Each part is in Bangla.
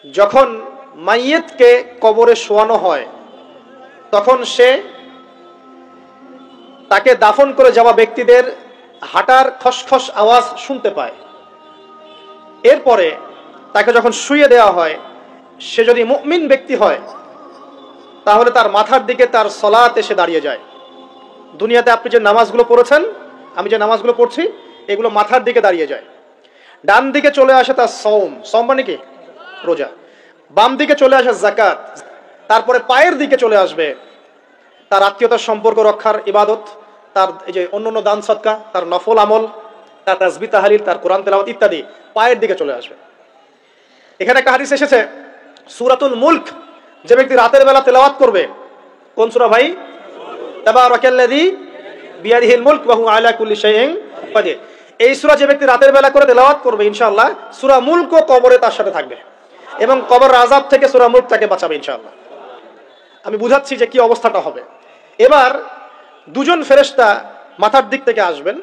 যখন মাইয়েতকে কবরে শোয়ানো হয় তখন সে তাকে দাফন করে যাওয়া ব্যক্তিদের হাঁটার খসখস আওয়াজ শুনতে পায়। এরপরে তাকে যখন শুইয়ে দেওয়া হয়, সে যদি মুমিন ব্যক্তি হয় তাহলে তার মাথার দিকে তার সলাত এসে দাঁড়িয়ে যায়। দুনিয়াতে আপনি যে নামাজগুলো পড়েছেন, আমি যে নামাজগুলো পড়ছি, এগুলো মাথার দিকে দাঁড়িয়ে যায়। ডান দিকে চলে আসে তার সওম, সওম মানে কি? রোজা। বাম দিকে চলে আসে যাকাত। তারপরে পায়ের দিকে চলে আসবে তার আত্মীয়তার সম্পর্ক রক্ষার ইবাদত, তার এই যে অন্যান্য দান সদকা, তার নফল আমল, তার তাসবিহ তাহলিল, তার কোরআন তেলাওয়াত ইত্যাদি পায়ের দিকে চলে আসবে। এখানে একটা হাদিস এসেছে, সূরাতুল মুলক যে ব্যক্তি রাতের বেলা তেলাওয়াত করবে, কোন সূরা ভাই? তাবারাকাল্লাযী বিয়াদিহিল মুলক ওয়া হুয়া আলা কুল্লি শাইইন কাদির। এই সূরা যে ব্যক্তি রাতের বেলা করে তেলাওয়াত করবে, ইনশাআল্লাহ সূরা মুলক কবরে তার সাথে থাকবে এবং কবর আযাব থেকে সূরা মুলক তাকে বাঁচাবে ইনশাআল্লাহ। আমি বুঝাচ্ছি যে কি অবস্থাটা হবে। এবার দুজন ফেরেশতা মাথার দিক থেকে আসবেন,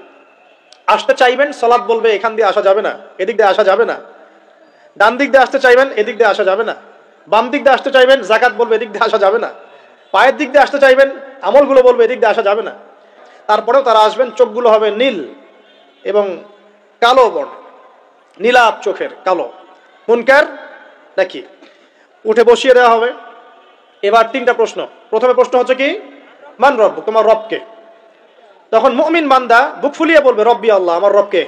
আসতে চাইবেন, সালাত বলবে এখান দিয়ে আসা যাবে না, এদিক দিয়ে আসা যাবে না। ডান দিক দিয়ে আসতে চাইবেন, এদিক দিয়ে আসা যাবে না। বাম দিক দিয়ে আসতে চাইবেন, যাকাত বলবে এদিক দিয়ে আসা যাবে না। পায়ের দিক দিয়ে আসতে চাইবেন, আমলগুলো বলবে এদিক দিয়ে আসা যাবে না। তারপরেও তারা আসবেন, চোখগুলো হবে নীল এবং কালো বর্ণ, নীলাভ চোখের, কালো। মুনকার নাকি? উঠে বসিয়ে দেওয়া হবে। এবার তিনটা প্রশ্ন। প্রথমে প্রশ্ন হচ্ছে কি? মান রব, তোমার রবকে? তখন মুমিন বান্দা বুক ফুলিয়ে বলবে রব্বি আল্লাহ, আমার রবকে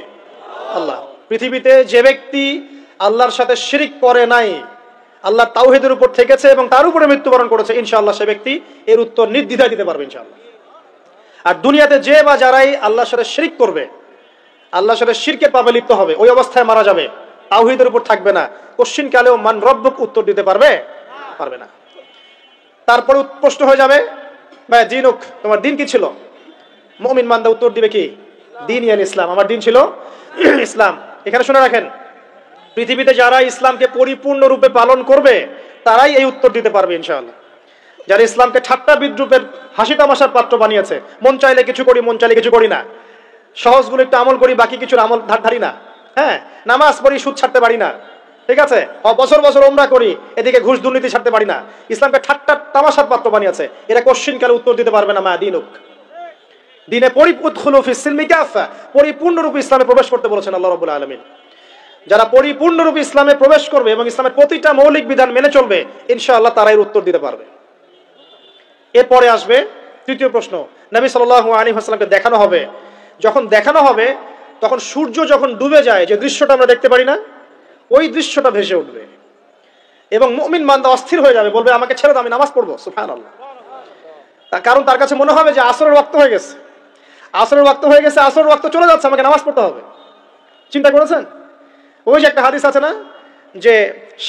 আল্লাহ। পৃথিবীতে যে ব্যক্তি আল্লাহর সাথে শিরিক করে নাই, আল্লাহর তাওহীদের উপর থেকেছে এবং তার উপরে মৃত্যুবরণ করেছে, ইনশাআল্লাহ সে ব্যক্তি এর উত্তর নির্দ্বিধায় দিতে পারবে ইনশাআল্লাহ। আর দুনিয়াতে যে বা যারাই আল্লাহর সাথে শিরিক করবে, আল্লাহর সাথে শিরকের পাপে লিপ্ত হবে, ওই অবস্থায় মারা যাবে, তাওহীদের উপর থাকবে না, কোশ্চিন কালেও মান রব্বুক উত্তর দিতে পারবে না। তারপরে প্রশ্ন হয়ে যাবে ভাই দিনুক, তোমার দিন কি ছিল? মুমিন বান্দা উত্তর দিবে কি? দিন ইয়ান ইসলাম, আমার দিন ছিল ইসলাম। এখানে শুনে রাখেন, পৃথিবীতে যারা ইসলামকে পরিপূর্ণ রূপে পালন করবে তারাই এই উত্তর দিতে পারবে ইনশাআল্লাহ। যারা ইসলামকে ঠাট্টা বিদ্রুপের হাসি তামাশার পাত্র বানিয়েছে, মন চাইলে কিছু করি, মন চাইলে কিছু করি না, সহজগুলো একটু আমল করি, বাকি কিছুর আমল ধারি না, হ্যাঁ, নামাজ পড়ি, সুদ ছাড়তে পারি না, ঠিক আছে, বছর বছর ওমরা করি, এদিকে ঘুষ দুর্নীতি ছাড়তে পারি না, ইসলামকে ঠাট্টা তামাশার পাত্র বানিয়েছে, এরা কোশ্চিন কালে উত্তর দিতে পারবে না মা দিনুক, দিনে পরিপূর্ণরূপে ইসলামে প্রবেশ করতে বলেছেন আল্লাহ রাব্বুল আলামিন। যারা পরিপূর্ণরূপে ইসলামে প্রবেশ করবে এবং ইসলামের প্রতিটা মৌলিক বিধান মেনে চলবে, ইনশাআল্লাহ তারা এর উত্তর দিতে পারবে। এরপরে আসবে তৃতীয় প্রশ্ন। নবী সাল্লাল্লাহু আলাইহি ওয়াসাল্লামকে দেখানো হবে, যখন দেখানো হবে তখন সূর্য যখন ডুবে যায়, যে দৃশ্যটা আমরা দেখতে পারি না, ওই দৃশ্যটা ভেসে উঠবে এবং মুমিন বান্দা অস্থির হয়ে যাবে, বলবে আমাকে ছেড়ে দাও, আমি নামাজ পড়বো। সুবহানাল্লাহ। তার কারণ তার কাছে মনে হবে যে আসরের ওয়াক্ত হয়ে গেছে, আসরের ওয়াক্ত হয়ে গেছে, আসরের ওয়াক্ত চলে যাচ্ছে, আমাকে নামাজ পড়তে হবে। চিন্তা করেছেন? ওই যে একটা হাদিস আছে না, যে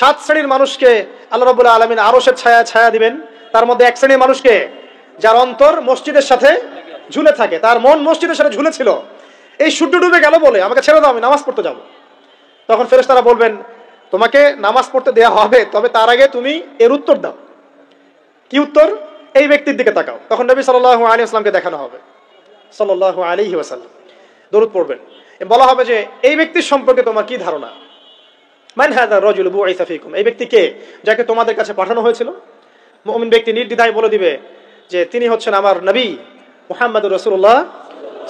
7 শ্রেণীর মানুষকে আল্লাহ রাব্বুল আলামিন আরশের ছায়া দিবেন। তার মধ্যে এক শ্রেণীর মানুষকে, যার অন্তর মসজিদের সাথে ঝুলে থাকে, তার মন মসজিদের সাথে ঝুলে ছিল, এই সূর্য ডুবে গেল বলে আমাকে ছেড়ে দাও, আমি নামাজ পড়তে যাব। তখন ফেরেশতারা বলবেন তোমাকে নামাজ পড়তে দেয়া হবে, তবে তার আগে তুমি এর উত্তর দাও। কি উত্তর? এই ব্যক্তির দিকে তাকাও। তখন নবী সাল্লাল্লাহু আলাইহি ওয়াসাল্লামকে দেখানো হবে, সাল্লাল্লাহু আলাইহি ওয়াসাল্লাম দরুদ পড়বেন। বলা হবে যে এই ব্যক্তির সম্পর্কে তোমার কি ধারণা? মান হাযা রাজুল বুইসা ফীকুম, এই ব্যক্তি কে, যাকে তোমাদের কাছে পাঠানো হয়েছিল? মুমিন ব্যক্তি নির্দ্বিধায় বলে দিবে যে তিনি হচ্ছেন আমার নবী মুহাম্মদুর রাসূলুল্লাহ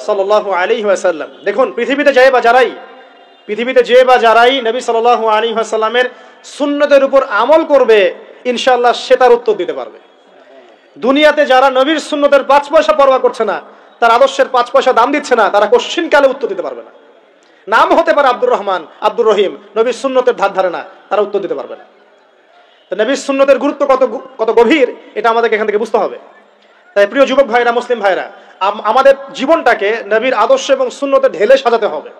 সাল্লাল্লাহু আলাইহি ওয়াসাল্লাম। দেখুন, পৃথিবীতে যে বা যারাই নবী সাল্লাল্লাহু আলাইহি ওয়াসাল্লামের সুন্নতের উপর আমল করবে, ইনশাআল্লাহ সে তার উত্তর দিতে পারবে। দুনিয়াতে যারা নবীর সুন্নতের 5 পয়সা পরোয়া করছে না, তার আদর্শের 5 পয়সা দাম দিচ্ছে না, তারা কোশ্চিন কালে উত্তর দিতে পারবে না। নাম হতে পারে আব্দুর রহমান, আব্দুর রহিম, নবীর সুন্নতের ধার ধারে না, তারা উত্তর দিতে পারবে না। তো নবীর সুন্নতের গুরুত্ব কত গভীর, এটা আমাদেরকে এখান থেকে বুঝতে হবে। তাই প্রিয় যুবক ভাইরা, মুসলিম ভাইরা, আমাদের জীবনটাকে নবীর আদর্শ এবং সুন্নতে ঢেলে সাজাতে হবে।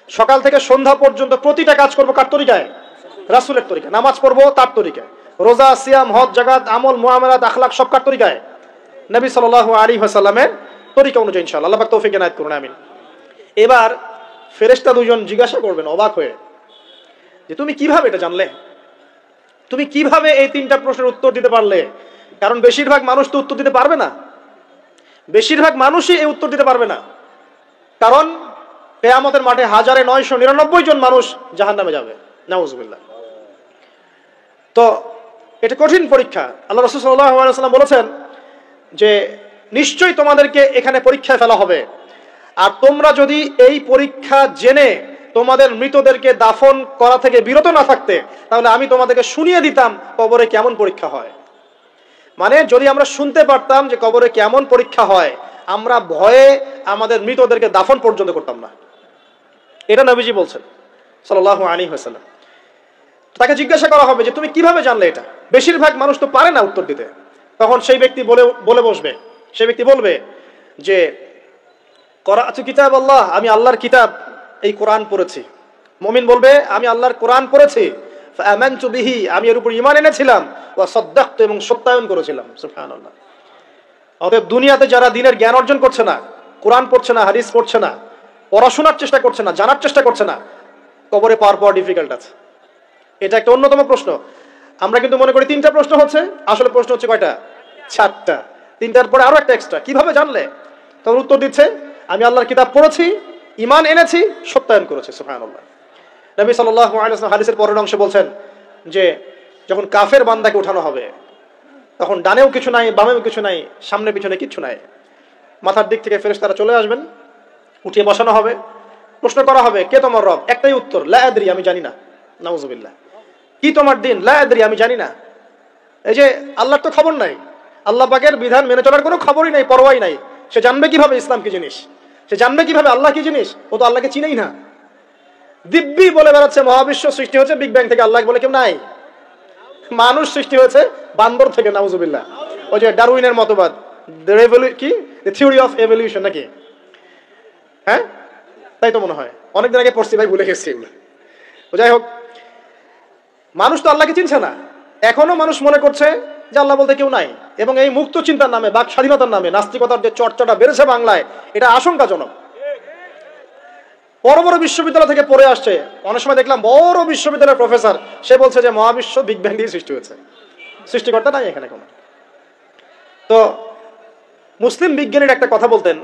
সকাল থেকে সন্ধ্যা পর্যন্ত প্রতিটা কাজ করবো কার তরিকায়? রাসূলের তরিকায়। নামাজ পড়বো তার তরিকায়, রোজা, সিয়াম, হজ, যাকাত, আমল, মুআমালাত, আখলাক সব কার তরিকায়? নবী সাল্লাল্লাহু আলাইহি ওয়াসাল্লামের তরিকা অনুযায়ী ইনশাআল্লাহ। আল্লাহ পাক তৌফিক এনায়েত করুন, আমিন। এবার ফেরেশতা দুজন জিজ্ঞাসা করবেন অবাক হয়ে যে তুমি কিভাবে এটা জানলে, তুমি কিভাবে এই 3টা প্রশ্নের উত্তর দিতে পারলে? কারণ বেশিরভাগ মানুষ তো উত্তর দিতে পারবে না, বেশিরভাগ মানুষই এই উত্তর দিতে পারবে না। কারণ কিয়ামতের মাঠে 1999 জন মানুষ জাহান্নামে যাবে, নাউজুবিল্লাহ। তো এটা কঠিন পরীক্ষা। আল্লাহ রাসূল সাল্লাল্লাহু আলাইহি ওয়াসাল্লাম বলেছেন যে নিশ্চয়ই তোমাদেরকে এখানে পরীক্ষায় ফেলা হবে, আর তোমরা যদি এই পরীক্ষা জেনে তোমাদের মৃতদেরকে দাফন করা থেকে বিরত না থাকতে, তাহলে আমি তোমাদেরকে শুনিয়ে দিতাম কবরে কেমন পরীক্ষা হয়। মানে যদি আমরা শুনতে পারতাম যে কবরে কেমন পরীক্ষা হয়, আমরা ভয়ে আমাদের মৃতদেরকে দাফন পর্যন্ত করতাম না। এটা নবীজি বলছেন সাল্লাল্লাহু আলাইহি ওয়াসাল্লাম। তাকে জিজ্ঞাসা করা হবে যে তুমি কিভাবে জানলে এটা? বেশিরভাগ মানুষ তো পারে না উত্তর দিতে। তখন সেই ব্যক্তি বলে বসবে, সেই ব্যক্তি বলবে যে করাতু কিতাব আল্লাহ, আমি আল্লাহর কিতাব এই কোরআন পড়েছি। মুমিন বলবে আমি আল্লাহর কোরআন পড়েছি, ফাআমানতু বিহি, আমি এর উপর ঈমান এনেছিলাম, ওয়া সাদ্দাকতু, এবং সত্যায়ন করেছিলাম। সুবহানাল্লাহ। অতএব দুনিয়াতে যারা দ্বীনের জ্ঞান অর্জন করছে না, কোরআন পড়ছে না, হাদিস পড়ছে না, পড়াশোনার চেষ্টা করছে না, জানার চেষ্টা করছে না, কবরে পাওয়ার ডিফিকাল্ট আছে। এটা একটা অন্যতম প্রশ্ন। আমরা কিন্তু মনে করি 3টা প্রশ্ন হচ্ছে, আসলে প্রশ্ন হচ্ছে কয়টা? 4টা। 3টার পরে আরো একটা এক্সট্রা। কিভাবে জানলে? তখন উত্তর দিচ্ছে আমি আল্লাহর কিতাব পড়েছি, ঈমান এনেছি, সত্যায়ন করেছি। সুবহানাল্লাহ। নবী সাল্লাল্লাহু আলাইহি ওয়াসাল্লাম হাদিসের পরের অংশে বলছেন যে যখন কাফের বান্দাকে উঠানো হবে, তখন ডানেও কিছু নাই, বামেও কিছু নাই, সামনে পিছনে কিচ্ছু নাই। মাথার দিক থেকে ফেরেশতারা চলে আসবেন, উঠিয়ে বসানো হবে, প্রশ্ন করা হবে কে তোমার রব? একটাই উত্তর, লা আদরি, আমি জানি না। নাউযুবিল্লাহ। কি তোমার দিন? লা আদরি, আমি জানি না। এই যে আল্লাহর তো খবর নাই, আল্লাহ পাকের বিধান মেনে চলার কোনো খবরই নাই, পরোয়াই নাই। সে জানবে কিভাবে ইসলাম কি জিনিস? সে জানবে কিভাবে আল্লাহ কি জিনিস? ও তো আল্লাহকে চিনেই না। দিব্যি বলে বেড়াচ্ছে মহাবিশ্ব সৃষ্টি হয়েছে বিগ ব্যাং থেকে, আল্লাহ বলে কেউ নাই। মানুষ সৃষ্টি হয়েছে বান্দর থেকে। নাউযুবিল্লাহ। ওই যে ডারউইনের মতবাদ, কি থিওরি অফ এভলিউশন নাকি? হ্যাঁ, তাই তো মনে হয়। অনেকদিন আগে পড়ছি ভাই, ভুলে গেছি এগুলো। যাই হোক, মানুষ তো আল্লাহকে চিনছে না। এখনো মানুষ মনে করছে যে আল্লাহ বলতে কেউ নাই, এবং এই মুক্ত চিন্তার নামে, বাক স্বাধীনতার নামে নাস্তিকতার যে চর্চাটা বেড়েছে বাংলায়, এটা আশঙ্কাজনক। বড় বড় বিশ্ববিদ্যালয় থেকে পড়ে আসছে, অনেক সময় দেখলাম বড় বিশ্ববিদ্যালয়ের প্রফেসর, সে বলছে যে মহাবিশ্ব বিগ ব্যাং দিয়ে সৃষ্টি হয়েছে, সৃষ্টিকর্তা নাই এখানে কোনো। তো মুসলিম বিজ্ঞানীর একটা কথা বলতেন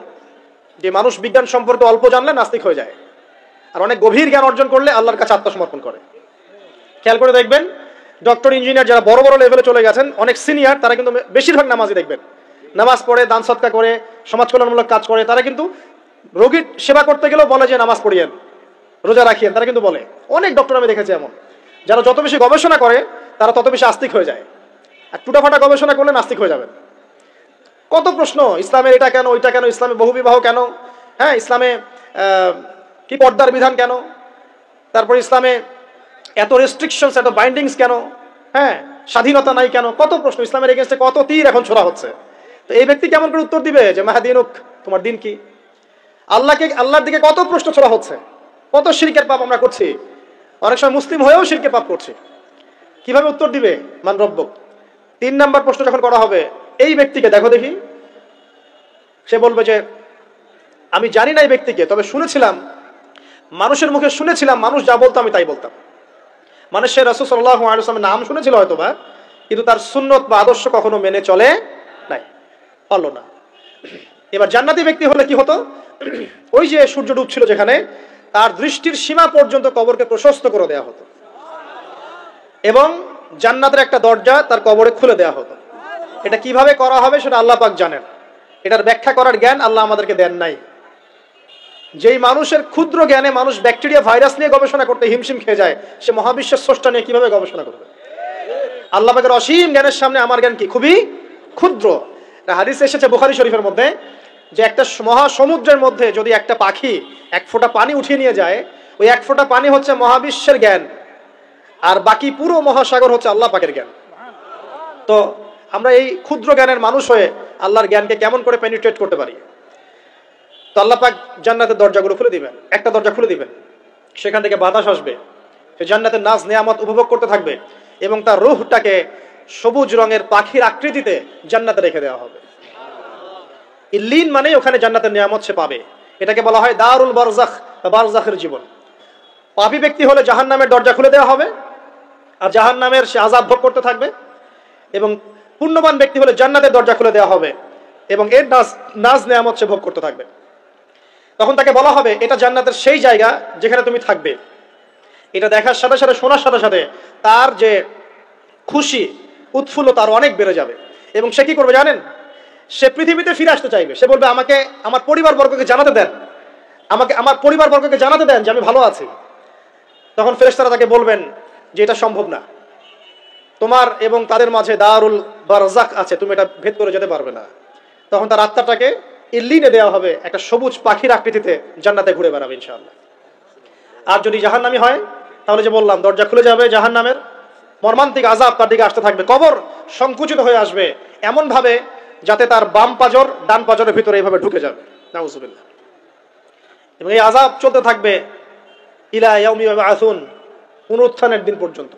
যে মানুষ বিজ্ঞান সম্পর্কে অল্প জানলে নাস্তিক হয়ে যায়, আর অনেক গভীর জ্ঞান অর্জন করলে আল্লাহর কাছে আত্মসমর্পণ করে। খেয়াল করে দেখবেন, ডক্টর, ইঞ্জিনিয়ার যারা বড় বড় লেভেলে চলে গেছেন, অনেক সিনিয়র, তারা কিন্তু বেশিরভাগ নামাজি দেখবেন, নামাজ পড়ে, দান সৎকা করে, সমাজ কল্যাণমূলক কাজ করে। তারা কিন্তু রোগীর সেবা করতে গেলেও বলে যে নামাজ পড়িয়েন, রোজা রাখিয়েন, তারা কিন্তু বলে। অনেক ডক্টর আমি দেখেছি এমন, যারা যত বেশি গবেষণা করে তারা তত বেশি আস্তিক হয়ে যায়, আর টুটাফাটা গবেষণা করলে নাস্তিক হয়ে যাবেন। কত প্রশ্ন, ইসলামের এটা কেন, ওইটা কেন, ইসলামে বহুবিবাহ কেন, হ্যাঁ, ইসলামে কি পর্দার বিধান কেন, তারপর ইসলামে এত রেস্ট্রিকশনস, এত বাইন্ডিংস কেন, হ্যাঁ, স্বাধীনতা নাই কেন, কত প্রশ্ন। ইসলামের এগেইনস্টে কত তীর এখন ছোড়া হচ্ছে। তো এই ব্যক্তি কেমন করে উত্তর দিবে যে মাহাদিনুক, তোমার দিন কি? আল্লাহর দিকে কত প্রশ্ন ছোড়া হচ্ছে, কত শিরকের পাপ আমরা করছি, অনেক সময় মুসলিম হয়েও শিরকের পাপ করছি। কিভাবে উত্তর দিবে মান রব্বুক? 3 নাম্বার প্রশ্ন যখন করা হবে, এই ব্যক্তিকে দেখো দেখি, সে বলবে যে আমি জানি না এই ব্যক্তিকে, তবে শুনেছিলাম, মানুষের মুখে শুনেছিলাম, মানুষ যা বলতো আমি তাই বলতাম। মানে সে রাসূল সাল্লাল্লাহু আলাইহি ওয়াসাল্লামের নাম শুনেছিল হয়তোবা, কিন্তু তার সুন্নত বা আদর্শ কখনো মেনে চলে নাই, পারলো না। এবার জান্নাতি ব্যক্তি হলে কি হতো? ওই যে সূর্য ডুবছিল যেখানে, তার দৃষ্টির সীমা পর্যন্ত কবরকে প্রশস্ত করে দেওয়া হতো, এবং জান্নাতের একটা দরজা তার কবরে খুলে দেওয়া হতো। এটা কিভাবে করা হবে সেটা আল্লাহ পাক জানেন, এটার ব্যাখ্যা করার জ্ঞান আল্লাহ আমাদেরকে দেন নাই। যেই মানুষের ক্ষুদ্র জ্ঞানে মানুষ ব্যাকটেরিয়া ভাইরাস নিয়ে গবেষণা করতে হিমশিম খেয়ে যায়, সে মহাবিশ্বের স্রষ্টা নিয়ে কিভাবে গবেষণা করবে? আল্লাহ পাকের অসীম জ্ঞানের সামনে আমার জ্ঞান কি? খুবই ক্ষুদ্র। হাদিস এসেছে বুখারী শরীফের মধ্যে যে একটা মহাসমুদ্রের মধ্যে যদি একটা পাখি 1 ফোঁটা পানি উঠিয়ে নিয়ে যায়, ওই 1 ফোঁটা পানি হচ্ছে মহাবিশ্বের জ্ঞান, আর বাকি পুরো মহাসাগর হচ্ছে আল্লাহ পাকের জ্ঞান। তো আমরা এই ক্ষুদ্র জ্ঞানের মানুষ হয়ে আল্লাহর জ্ঞানকে কেমন করে পেনিট্রেট করতে পারি? তো আল্লাহ পাক জান্নাতের দরজাগুলো খুলে দিবেন, একটা দরজা খুলে দিবেন, সেখান থেকে বাতাস আসবে, সে জান্নাতের নাজ নেয়ামত উপভোগ করতে থাকবে, এবং তার রূহটাকে সবুজ রঙের পাখির আকৃতিতে জান্নাতে রেখে দেওয়া হবে। ইল্লিন মানে ওখানে জান্নাতের নিয়ামত সে পাবে। এটাকে বলা হয় দারুল বারজাখ বা বারজাখের জীবন। পাপী ব্যক্তি হলে জাহান্নামের দরজা খুলে দেওয়া হবে, আর জাহান্নামের সে আযাব ভোগ করতে থাকবে, এবং পুণ্যবান ব্যক্তি হলে জান্নাতের দরজা খুলে দেওয়া হবে, এবং এর নাজ নেয়ামত সে ভোগ করতে থাকবে। তখন তাকে বলা হবে এটা জান্নাতের সেই জায়গা যেখানে তুমি থাকবে। এটা দেখার সাথে সাথে, শোনার সাথে সাথে তার যে খুশি, উৎফুল্লতা আরো অনেক বেড়ে যাবে। এবং সে কি করবে জানেন? সে পৃথিবীতে ফিরে আসতে চাইবে। সে বলবে আমাকে আমার পরিবারবর্গকে জানাতে দেন, আমাকে আমার পরিবারবর্গকে জানাতে দেন যে আমি ভালো আছি। তখন ফেরেশতারা তাকে বলবেন যে এটা সম্ভব না, তোমার এবং তাদের মাঝে দারুল বারজাক আছে, তুমি এটা ভেদ করে যেতে পারবে না। তখন তার আত্মাটাকে ইল্লিনে দেওয়া হবে, একটা সবুজ পাখির আকৃতিতে জান্নাতে ঘুরে বেড়াবে ইনশাআল্লাহ। আর যদি জাহান্নামী হয় তাহলে যে বললাম দরজা খুলে যাবে জাহান্নামের, মর্মান্তিক আযাব তার দিকে আসতে থাকবে, কবর সংকুচিত হয়ে আসবে এমন ভাবে যাতে তার বাম পাজর ডান পাজরের ভিতরে এইভাবে ঢুকে যাবে, নাউযুবিল্লাহ। এবং এই আযাব চলতে থাকবে ইলা ইয়াউমি ইউবআসুন, পুনরুত্থানের দিন পর্যন্ত।